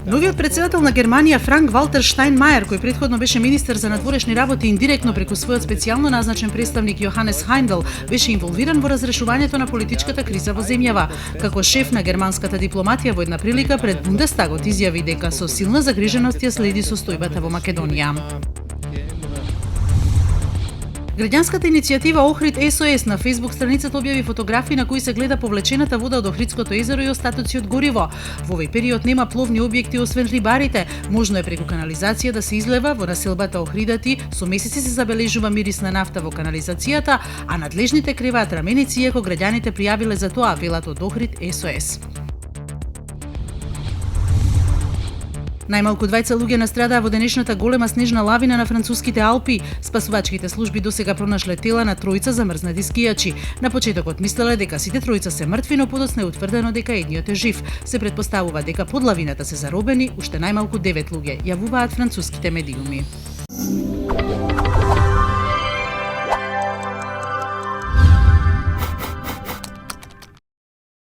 Новиот председател на Германија Франк Валтер Штајнмајер, кој претходно беше министер за надворешни работи и индиректно преку својот специјално назначен представник Јоханес Хајндел, беше инволвиран во разрешувањето на политичката криза во земјава. Како шеф на германската дипломатија во една прилика пред Бундестагот изјави дека со силна загриженост ја следи состојбата во Македонија. Граѓанската иницијатива Охрид СОС на Facebook страницата објави фотографии на кои се гледа повлечената вода од Охридското езеро и остатоци од гориво. Во овој период нема пловни објекти освен рибарите. Можно е преку канализација да се излева во населбата Охридати, со месеци се забележува мирис на нафта во канализацијата, а надлежните криваат раменици иако граѓаните пријавиле за тоа, велат од Охрид СОС. Најмалку 2 луѓе настрадаа во денешната голема снежна лавина на француските Алпи. Спасувачките служби досега пронашле тела на тројца замрзнати скијачи. На почетокот мислеле дека сите тројца се мртви, но подоцна е утврдено дека едниот е жив. Се претпоставува дека под лавината се заробени уште најмалку 9 луѓе, јавуваат француските медиуми.